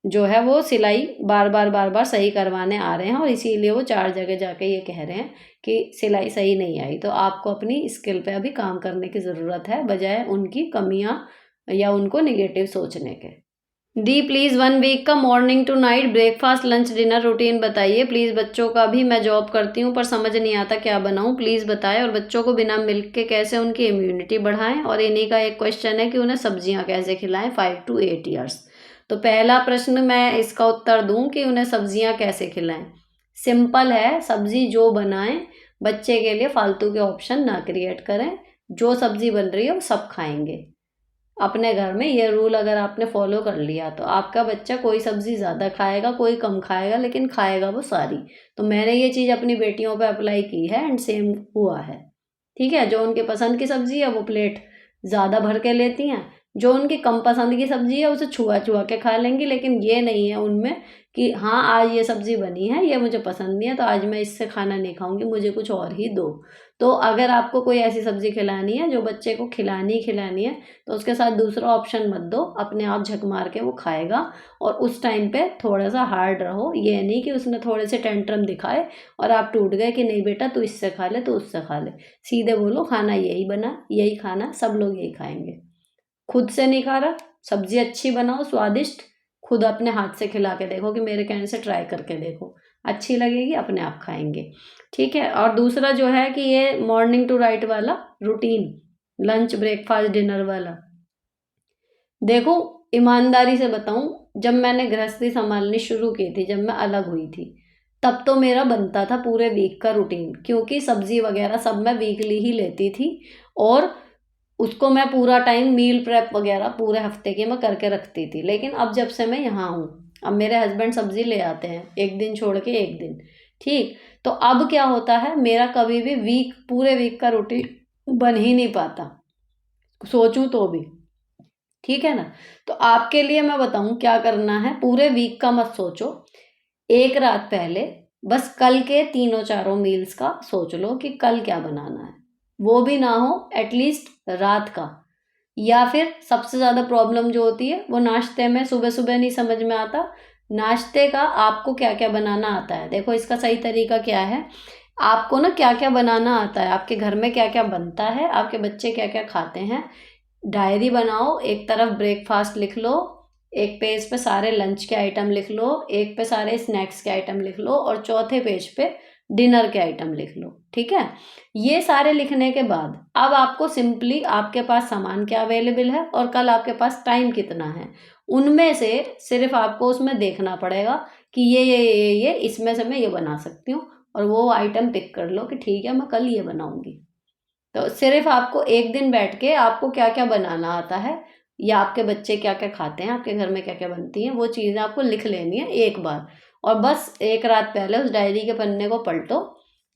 जो है वो सिलाई बार बार सही करवाने आ रहे हैं, और इसीलिए वो 4 जगह जाके ये कह रहे हैं कि सिलाई सही नहीं आई। तो आपको अपनी स्किल पे अभी काम करने की ज़रूरत है, बजाय उनकी कमियां या उनको निगेटिव सोचने के। दी प्लीज़ 1 वीक का morning to night breakfast lunch dinner routine बताइए प्लीज़। बच्चों का भी मैं जॉब करती हूँ पर समझ नहीं आता क्या बनाऊँ, प्लीज़ बताएं। और बच्चों को बिना मिल्क के कैसे उनकी इम्यूनिटी बढ़ाएं। और इन्हीं का एक क्वेश्चन है कि उन्हें सब्जियां कैसे खिलाएं 5 to 8 ईयर्स। तो पहला प्रश्न मैं इसका उत्तर दूं कि उन्हें सब्जियां कैसे खिलाएं। सिंपल है, सब्जी जो बनाएं, बच्चे के लिए फालतू के ऑप्शन ना क्रिएट करें। जो सब्जी बन रही है वो सब खाएंगे। अपने घर में ये रूल अगर आपने फॉलो कर लिया तो आपका बच्चा कोई सब्जी ज़्यादा खाएगा, कोई कम खाएगा, लेकिन खाएगा वो सारी। तो मैंने ये चीज़ अपनी बेटियों पे अप्लाई की है एंड सेम हुआ है। ठीक है। जो उनके पसंद की सब्जी है वो प्लेट ज़्यादा भर के लेती हैं, जो उनकी कम पसंद की सब्जी है उसे छुआ छुआ के खा लेंगी, लेकिन ये नहीं है उनमें कि हाँ आज ये सब्जी बनी है, ये मुझे पसंद नहीं है तो आज मैं इससे खाना नहीं खाऊंगी, मुझे कुछ और ही दो। तो अगर आपको कोई ऐसी सब्जी खिलानी है जो बच्चे को खिलानी है, तो उसके साथ दूसरा ऑप्शन मत दो, अपने आप झक मार के वो खाएगा। और उस टाइम पे थोड़ा सा हार्ड रहो, ये नहीं कि उसने थोड़े से टेंट्रम दिखाए और आप टूट गए कि नहीं बेटा तू इससे खा ले, तू उससे खा ले। सीधे बोलो खाना यही बना, यही खाना, सब लोग यही खाएंगे। खुद से नहीं खा रहा, सब्जी अच्छी बनाओ स्वादिष्ट, खुद अपने हाथ से खिला के देखो कि मेरे कहने से ट्राई करके देखो, अच्छी लगेगी अपने आप खाएंगे। ठीक है। और दूसरा जो है कि ये मॉर्निंग टू नाइट वाला रूटीन, लंच ब्रेकफास्ट डिनर वाला, देखो ईमानदारी से बताऊं, जब मैंने गृहस्थी संभालनी शुरू की थी, जब मैं अलग हुई थी, तब तो मेरा बनता था पूरे वीक का रूटीन, क्योंकि सब्जी वगैरह सब मैं वीकली ही लेती थी। और उसको मैं पूरा टाइम मील प्रेप वगैरह पूरे हफ्ते की मैं करके रखती थी। लेकिन अब जब से मैं यहाँ हूँ, अब मेरे हस्बैंड सब्जी ले आते हैं एक दिन छोड़ के एक दिन। ठीक। तो अब क्या होता है, मेरा कभी भी पूरे वीक का रूटीन बन ही नहीं पाता, सोचूं तो भी। ठीक है ना। तो आपके लिए मैं बताऊं क्या करना है, पूरे वीक का मत सोचो, एक रात पहले बस कल के तीनों चारों मील्स का सोच लो कि कल क्या बनाना है। वो भी ना हो एटलीस्ट रात का। या फिर सबसे ज़्यादा प्रॉब्लम जो होती है वो नाश्ते में, सुबह सुबह नहीं समझ में आता नाश्ते का आपको क्या क्या बनाना आता है। देखो इसका सही तरीका क्या है, आपको ना क्या क्या बनाना आता है, आपके घर में क्या क्या बनता है, आपके बच्चे क्या क्या खाते हैं, डायरी बनाओ। एक तरफ ब्रेकफास्ट लिख लो, एक पेज पे सारे लंच के आइटम लिख लो, एक पे सारे स्नैक्स के आइटम लिख लो, और चौथे पेज पे डिनर के आइटम लिख लो। ठीक है। ये सारे लिखने के बाद अब आपको सिंपली आपके पास सामान क्या अवेलेबल है और कल आपके पास टाइम कितना है, उनमें से सिर्फ आपको उसमें देखना पड़ेगा कि ये इसमें से मैं ये बना सकती हूँ, और वो आइटम पिक कर लो कि ठीक है मैं कल ये बनाऊंगी। तो सिर्फ आपको एक दिन बैठ के आपको क्या क्या बनाना आता है, या आपके बच्चे क्या क्या खाते हैं, आपके घर में क्या क्या बनती हैं, वो चीज़ें आपको लिख लेनी है एक बार। और बस एक रात पहले उस डायरी के पन्ने को पलटो,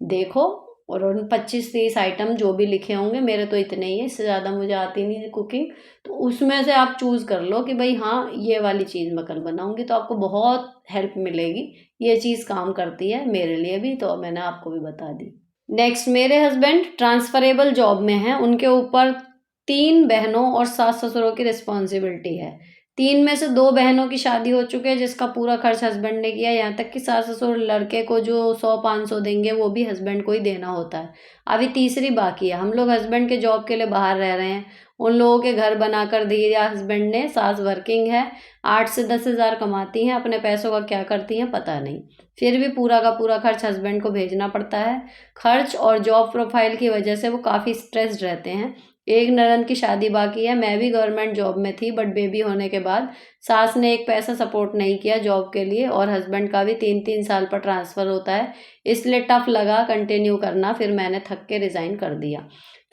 देखो, और उन 25-30 आइटम जो भी लिखे होंगे, मेरे तो इतने ही है, इससे ज़्यादा मुझे आती नहीं कुकिंग, तो उसमें से आप चूज़ कर लो कि भाई हाँ ये वाली चीज़ मैं कल बनाऊंगी। तो आपको बहुत हेल्प मिलेगी, ये चीज़ काम करती है मेरे लिए भी, तो मैंने आपको भी बता दी। नेक्स्ट, मेरे हस्बैंड ट्रांसफरेबल जॉब में हैं, उनके ऊपर 3 बहनों और सास ससुरों की रिस्पॉन्सिबिलिटी है। 3 में से 2 बहनों की शादी हो चुकी है जिसका पूरा खर्च हस्बैंड ने किया, यहाँ तक कि सास ससुर लड़के को जो 100-500 देंगे वो भी हस्बैंड को ही देना होता है। अभी तीसरी बाकी है, हम लोग हस्बैंड के जॉब के लिए बाहर रह रहे हैं, उन लोगों के घर बनाकर दिया हस्बैंड ने, सास वर्किंग है, 8 से 10 हज़ार कमाती हैं, अपने पैसों का क्या करती हैं पता नहीं, फिर भी पूरा का पूरा खर्च हस्बैंड को भेजना पड़ता है। खर्च और जॉब प्रोफाइल की वजह से वो काफ़ी स्ट्रेस्ड रहते हैं। एक ननद की शादी बाकी है, मैं भी गवर्नमेंट जॉब में थी, बट बेबी होने के बाद सास ने एक पैसा सपोर्ट नहीं किया जॉब के लिए, और हस्बैंड का भी 3-3 साल पर ट्रांसफ़र होता है, इसलिए टफ लगा कंटिन्यू करना, फिर मैंने थक के रिज़ाइन कर दिया।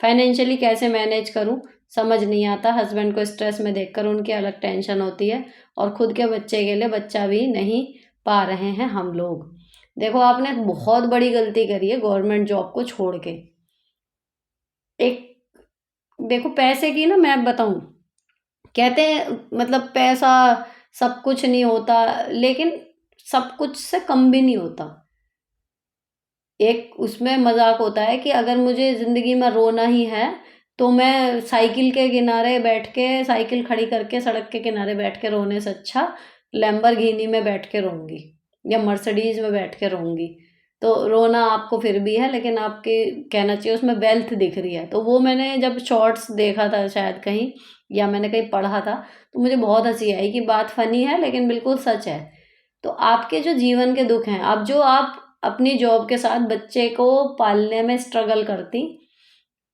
फाइनेंशियली कैसे मैनेज करूं समझ नहीं आता, हस्बैंड को स्ट्रेस में देखकर उनकी अलग टेंशन होती है, और खुद के बच्चे के लिए बच्चा भी नहीं पा रहे हैं हम लोग। देखो आपने बहुत बड़ी गलती करी है गवर्नमेंट जॉब को छोड़ के। एक देखो पैसे की ना मैं बताऊँ, कहते हैं मतलब पैसा सब कुछ नहीं होता, लेकिन सब कुछ से कम भी नहीं होता। एक उसमें मज़ाक होता है कि अगर मुझे ज़िंदगी में रोना ही है, तो मैं साइकिल के किनारे बैठ के, साइकिल खड़ी करके सड़क के किनारे बैठ के रोने से अच्छा लैम्बोर्गिनी में बैठ के रोऊँगी या मर्सिडीज़ में बैठ के रोऊँगी। तो रोना आपको फिर भी है, लेकिन आपके कहना चाहिए उसमें वेल्थ दिख रही है। तो वो मैंने जब शॉर्ट्स देखा था शायद कहीं, या मैंने कहीं पढ़ा था, तो मुझे बहुत हँसी आई कि बात फ़नी है लेकिन बिल्कुल सच है। तो आपके जो जीवन के दुःख हैं, अब जो आप अपनी जॉब के साथ बच्चे को पालने में स्ट्रगल करती,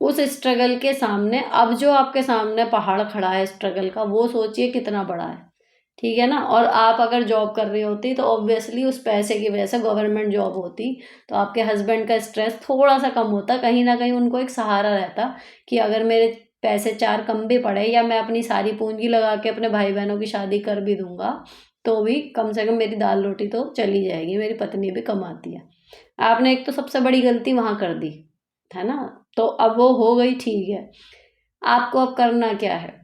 उस स्ट्रगल के सामने अब जो आपके सामने पहाड़ खड़ा है स्ट्रगल का, वो सोचिए कितना बड़ा है। ठीक है ना? और आप अगर जॉब कर रही होती तो ऑब्वियसली उस पैसे की वजह से, गवर्नमेंट जॉब होती तो आपके हस्बैंड का स्ट्रेस थोड़ा-सा कम होता, कहीं न कहीं उनको एक सहारा रहता कि अगर मेरे पैसे 4 कम भी पड़े या मैं अपनी सारी पूँजी लगा के अपने भाई-बहनों की शादी कर भी दूँगा, तो भी कम से कम मेरी दाल-रोटी तो चली जाएगी, मेरी पत्नी भी कमाती है। आपने एक तो सबसे बड़ी गलती वहाँ कर दी, है ना? तो अब वो हो गई, ठीक है। आपको अब करना क्या है?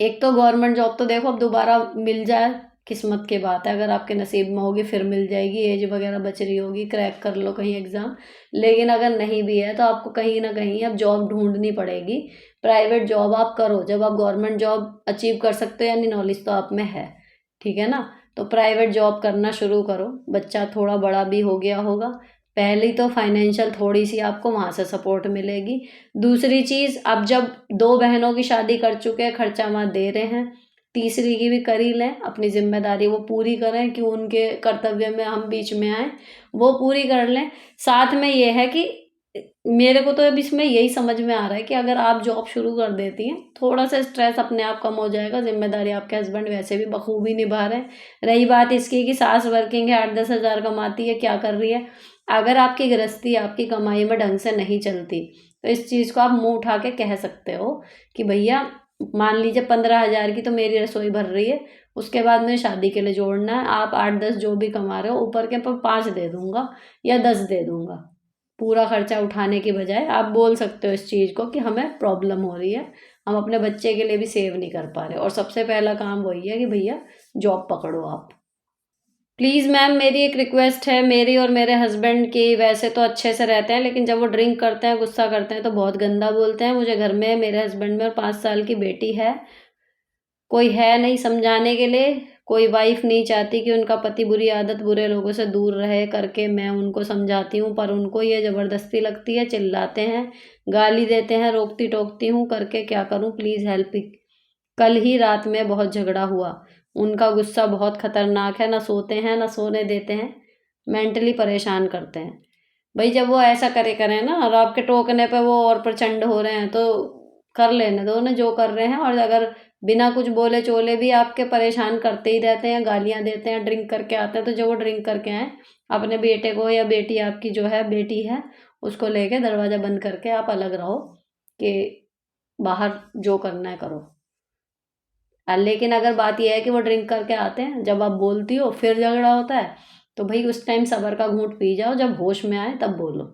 एक तो गवर्नमेंट जॉब तो देखो अब दोबारा मिल जाए, किस्मत की बात है, अगर आपके नसीब में होगी फिर मिल जाएगी, एज वगैरह बच रही होगी, क्रैक कर लो कहीं एग्ज़ाम। लेकिन अगर नहीं भी है तो आपको कहीं न कहीं अब जॉब ढूँढनी पड़ेगी। प्राइवेट जॉब आप करो, जब आप गवर्नमेंट जॉब अचीव कर सकते हो यानी नॉलेज तो आप में है, ठीक है ना? तो प्राइवेट जॉब करना शुरू करो, बच्चा थोड़ा बड़ा भी हो गया होगा। पहली तो फाइनेंशियल थोड़ी-सी आपको वहाँ से सपोर्ट मिलेगी। दूसरी चीज़, अब जब 2 बहनों की शादी कर चुके हैं, खर्चा वहाँ दे रहे हैं, तीसरी की भी कर ही लें, अपनी ज़िम्मेदारी वो पूरी करें, क्यों उनके कर्तव्य में हम बीच में आएँ, वो पूरी कर लें। साथ में ये है कि मेरे को तो अब इसमें यही समझ में आ रहा है कि अगर आप जॉब शुरू कर देती हैं, थोड़ा-सा स्ट्रेस अपने आप कम हो जाएगा, ज़िम्मेदारी आपके हस्बैंड वैसे भी बखूबी निभा रहे हैं। रही बात इसकी कि सास वर्किंग है, 8-10 हज़ार कमाती है, क्या कर रही है? अगर आपकी गृहस्थी आपकी कमाई में ढंग से नहीं चलती, तो इस चीज़ को आप मुँह उठा के कह सकते हो कि भैया मान लीजिए 15,000 की तो मेरी रसोई भर रही है, उसके बाद मुझे शादी के लिए जोड़ना है, आप 8-10 जो भी कमा रहे हो ऊपर के मैं 5 दे दूँगा या 10 दे दूँगा। पूरा खर्चा उठाने की बजाय आप बोल सकते हो इस चीज़ को कि हमें प्रॉब्लम हो रही है, हम अपने बच्चे के लिए भी सेव नहीं कर पा रहे, और सबसे पहला काम वही है कि भैया जॉब पकड़ो आप। प्लीज़ मैम, मेरी एक रिक्वेस्ट है, मेरी और मेरे हस्बैंड की वैसे तो अच्छे से रहते हैं, लेकिन जब वो ड्रिंक करते हैं, गुस्सा करते हैं तो बहुत गंदा बोलते हैं। मुझे घर में मेरे हस्बैंड में और 5 साल की बेटी है, कोई है नहीं समझाने के लिए, कोई वाइफ़ नहीं चाहती कि उनका पति बुरी आदत, बुरे लोगों से दूर रहे करके मैं उनको समझाती हूँ, पर उनको ये ज़बरदस्ती लगती है, चिल्लाते हैं, गाली देते हैं, रोकती-टोकती हूँ करके क्या करूँ, प्लीज़ हेल्प मी। कल ही रात में बहुत झगड़ा हुआ। उनका गुस्सा बहुत खतरनाक है, ना सोते हैं, ना सोने देते हैं, मेंटली परेशान करते हैं। भई जब वो ऐसा करे करें ना, और आपके टोकने पे वो और प्रचंड हो रहे हैं, तो कर लेने दो ना जो कर रहे हैं, और अगर बिना कुछ बोले-चोले भी आपके परेशान करते ही रहते हैं, गालियाँ देते हैं, ड्रिंक करके आते हैं, तो जब वो ड्रिंक करके आएँ, अपने बेटे को या बेटी आपकी जो है बेटी है, उसको लेके दरवाज़ा बंद करके आप अलग रहो कि बाहर जो करना है करो। लेकिन अगर बात ये है कि वो ड्रिंक करके आते हैं, जब आप बोलती हो फिर झगड़ा होता है, तो भई उस टाइम सब्र का घूँट पी जाओ, जब होश में आए तब बोलो।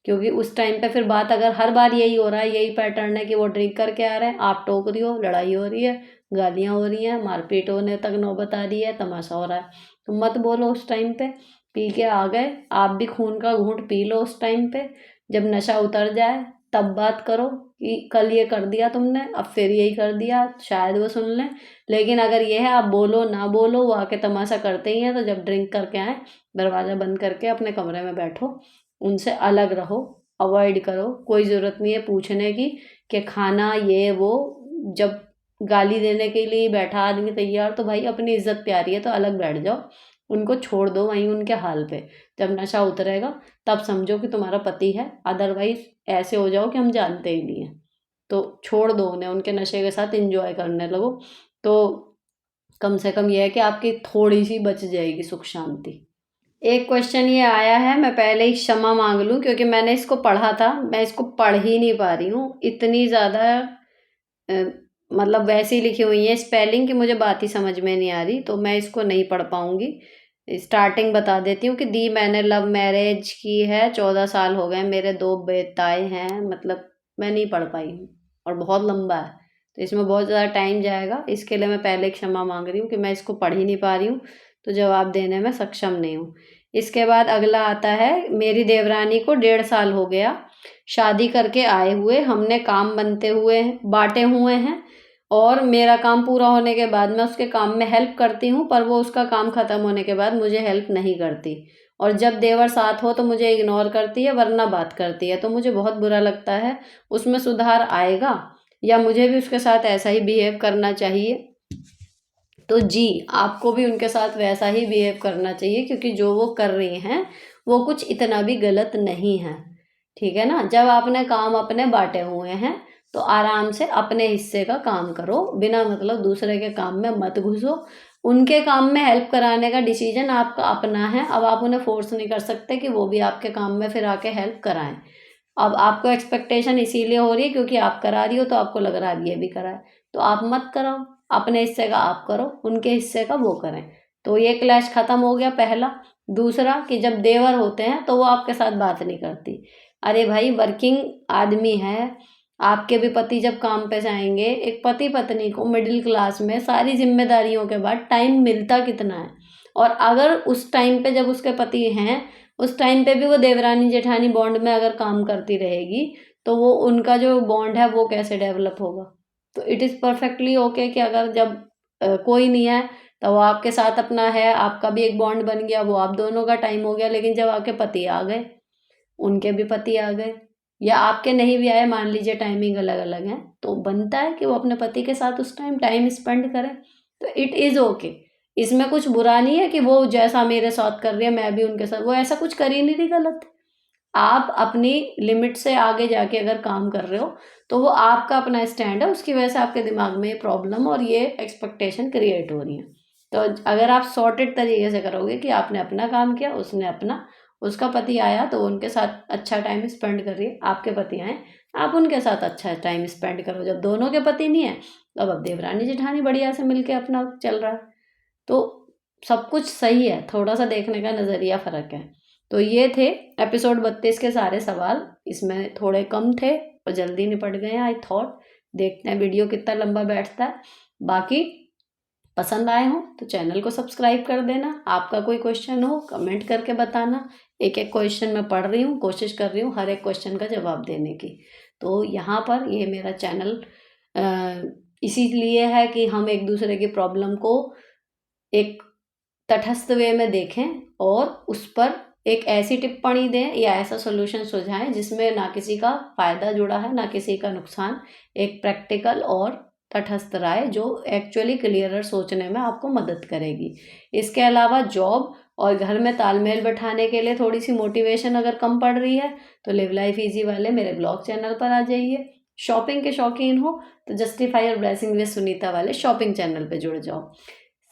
क्योंकि उस टाइम पे फिर बात, अगर हर बार यही हो रहा है, यही पैटर्न है कि वो ड्रिंक करके आ रहे हैं, आप टोक रही हो, लड़ाई हो रही है, गालियाँ हो रही हैं, मारपीट होने तक नौबत आ रही है, तमाशा हो रहा है, तो मत बोलो उस टाइम पे। पी के आ गए, आप भी खून का घूँट पी लो उस टाइम पे। जब नशा उतर जाए तब बात करो कि कल ये कर दिया तुमने, अब फिर यही कर दिया, शायद वो सुन लें। लेकिन अगर ये है आप बोलो ना बोलो, वो आके तमाशा करते ही हैं, तो जब ड्रिंक करके आएँ, दरवाज़ा बंद करके अपने कमरे में बैठो, उनसे अलग रहो, अवॉइड करो। कोई ज़रूरत नहीं है पूछने की कि खाना ये वो, जब गाली देने के लिए बैठा आदमी तैयार, तो भाई अपनी इज़्ज़त प्यारी है तो अलग बैठ जाओ। उनको छोड़ दो वहीं उनके हाल पे। जब नशा उतरेगा तब समझो कि तुम्हारा पति है, अदरवाइज़ ऐसे हो जाओ कि हम जानते ही नहीं हैं। तो छोड़ दो उन्हें, उनके नशे के साथ एन्जॉय करने लगो। तो कम से कम ये है कि आपकी थोड़ी-सी बच जाएगी सुख शांति। एक क्वेश्चन ये आया है, मैं पहले ही क्षमा माँग लूँ क्योंकि मैंने इसको पढ़ा था, मैं इसको पढ़ ही नहीं पा रही हूँ। इतनी ज़्यादा अ, मतलब वैसी लिखी हुई है स्पेलिंग कि मुझे बात ही समझ में नहीं आ रही, तो मैं इसको नहीं पढ़ पाऊँगी। स्टार्टिंग बता देती हूँ कि दी मैंने लव मैरिज की है, 14 साल हो गए, मेरे 2 बेटाएँ हैं, मतलब मैं नहीं पढ़ पाई हूँ और बहुत लंबा है, तो इसमें बहुत ज़्यादा टाइम जाएगा। इसके लिए मैं पहले क्षमा माँग रही हूँ कि मैं इसको पढ़ ही नहीं पा रही हूँ, तो जवाब देने में सक्षम नहीं हूँ। इसके बाद अगला आता है, मेरी देवरानी को 1.5 साल हो गया शादी करके आए हुए, हमने काम बनते हुए बाँटे हुए हैं और मेरा काम पूरा होने के बाद मैं उसके काम में हेल्प करती हूँ, पर वो उसका काम ख़त्म होने के बाद मुझे हेल्प नहीं करती और जब देवर साथ हो तो मुझे इग्नोर करती है, वरना बात करती है, तो मुझे बहुत बुरा लगता है। उसमें सुधार आएगा या मुझे भी उसके साथ ऐसा ही बिहेव करना चाहिए? तो जी, आपको भी उनके साथ वैसा ही बिहेव करना चाहिए, क्योंकि जो वो कर रही हैं, वो कुछ इतना भी गलत नहीं है, ठीक है ना? जब आपने काम अपने बाँटे हुए हैं, तो आराम से अपने हिस्से का काम करो, बिना मतलब दूसरे के काम में मत घुसो। उनके काम में हेल्प कराने का डिसीज़न आपका अपना है, अब आप उन्हें फ़ोर्स नहीं कर सकते कि वो भी आपके काम में फिर आके हेल्प कराएँ। अब आपको एक्सपेक्टेशन इसीलिए हो रही है क्योंकि आप करा रही हो, तो आपको लग रहा है अब ये भी कराए, तो आप मत कराओ। अपने हिस्से का आप करो, उनके हिस्से का वो करें। तो ये क्लैश खत्म हो गया पहला। दूसरा कि जब देवर होते हैं तो वो आपके साथ बात नहीं करती। अरे भाई, वर्किंग आदमी है, आपके भी पति जब काम पे जाएँगे, एक पति-पत्नी को मिडिल क्लास में सारी ज़िम्मेदारियों के बाद टाइम मिलता कितना है? और अगर उस टाइम पे जब उसके पति हैं, उस टाइम पे भी वो देवरानी-जेठानी बॉन्ड में अगर काम करती रहेगी, तो वो उनका जो बॉन्ड है वो कैसे डेवलप होगा? तो इट इज़ परफेक्टली ओके कि अगर जब कोई नहीं है, तो वो आपके साथ अपना है, आपका भी एक बॉन्ड बन गया, वो आप दोनों का टाइम हो गया। लेकिन जब आपके पति आ गए, उनके भी पति आ गए या आपके नहीं भी आए, मान लीजिए टाइमिंग अलग-अलग है, तो बनता है कि वो अपने पति के साथ उस टाइम स्पेंड करें। तो इट इज़ ओके। इसमें कुछ बुरा नहीं है कि वो जैसा मेरे साथ कर रही है, मैं भी उनके साथ, वो ऐसा कुछ कर ही नहीं रही गलत। आप अपनी लिमिट से आगे जाके अगर काम कर रहे हो, तो वो आपका अपना स्टैंड है, उसकी वजह से आपके दिमाग में ये प्रॉब्लम और ये एक्सपेक्टेशन क्रिएट हो रही है। तो अगर आप सॉर्टेड तरीके से करोगे कि आपने अपना काम किया, उसने अपना, उसका पति आया तो उनके साथ अच्छा टाइम स्पेंड करिए, आपके पति आए, आप उनके साथ अच्छा टाइम स्पेंड करो। जब दोनों के पति नहीं है, तब अब देवरानी-जेठानी बढ़िया से मिल के अपना चल रहा है। तो सब कुछ सही है, थोड़ा-सा देखने का नज़रिया फ़र्क है। तो ये थे एपिसोड 32 के सारे सवाल। इसमें थोड़े कम थे और जल्दी निपट गए हैं आई थॉट। देखते हैं वीडियो कितना लंबा बैठता है। बाकी पसंद आए हों तो चैनल को सब्सक्राइब कर देना। आपका कोई क्वेश्चन हो कमेंट करके बताना। एक-एक क्वेश्चन मैं पढ़ रही हूँ, कोशिश कर रही हूँ हर एक क्वेश्चन का जवाब देने की। तो यहाँ पर ये मेरा चैनल अ, इसीलिए है कि हम एक-दूसरे की प्रॉब्लम को एक तटस्थ वे में देखें और उस पर एक ऐसी टिप्पणी दें या ऐसा सॉल्यूशन सुझाएं जिसमें ना किसी का फ़ायदा जुड़ा है, ना किसी का नुकसान। एक प्रैक्टिकल और तटस्थ राय जो एक्चुअली क्लियरर सोचने में आपको मदद करेगी। इसके अलावा जॉब और घर में तालमेल बैठाने के लिए थोड़ी-सी मोटिवेशन अगर कम पड़ रही है, तो लिव लाइफ ईज़ी वाले मेरे ब्लॉग चैनल पर आ जाइए। शॉपिंग के शौकीन हो, तो justify your blessing with Sunita वाले शॉपिंग चैनल पे जुड़ जाओ।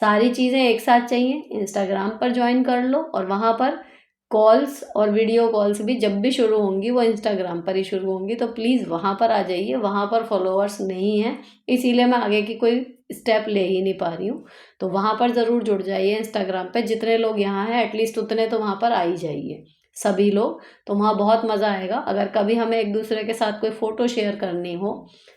सारी चीज़ें एक साथ चाहिए, इंस्टाग्राम पर जॉइन कर लो और वहाँ पर कॉल्स और वीडियो कॉल्स भी जब भी शुरू होंगी वो इंस्टाग्राम पर ही शुरू होंगी, तो प्लीज़ वहाँ पर आ जाइए। वहाँ पर फॉलोअर्स नहीं हैं, इसीलिए मैं आगे की कोई स्टेप ले ही नहीं पा रही हूँ। तो वहाँ पर ज़रूर जुड़ जाइए इंस्टाग्राम पे। जितने लोग यहाँ हैं एटलीस्ट उतने तो वहाँ पर आ ही जाइए, सभी लोग। तो वहाँ बहुत मज़ा आएगा। अगर कभी हमें एक दूसरे के साथ कोई फ़ोटो शेयर करनी हो,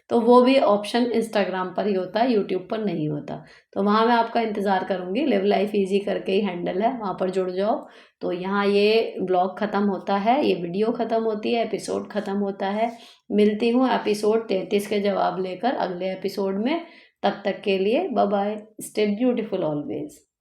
तो वो भी ऑप्शन इंस्टाग्राम पर ही होता है, यूट्यूब पर नहीं होता। तो वहाँ मैं आपका इंतज़ार करूँगी। लिव लाइफ ईज़ी करके ही हैंडल है, वहाँ पर जुड़ जाओ। तो यहाँ ये ब्लॉग ख़त्म होता है, ये वीडियो ख़त्म होती है, एपिसोड ख़त्म होता है। मिलती हूँ एपिसोड 33 के जवाब लेकर अगले एपिसोड में। तब तक के लिए bye bye. Stay beautiful always.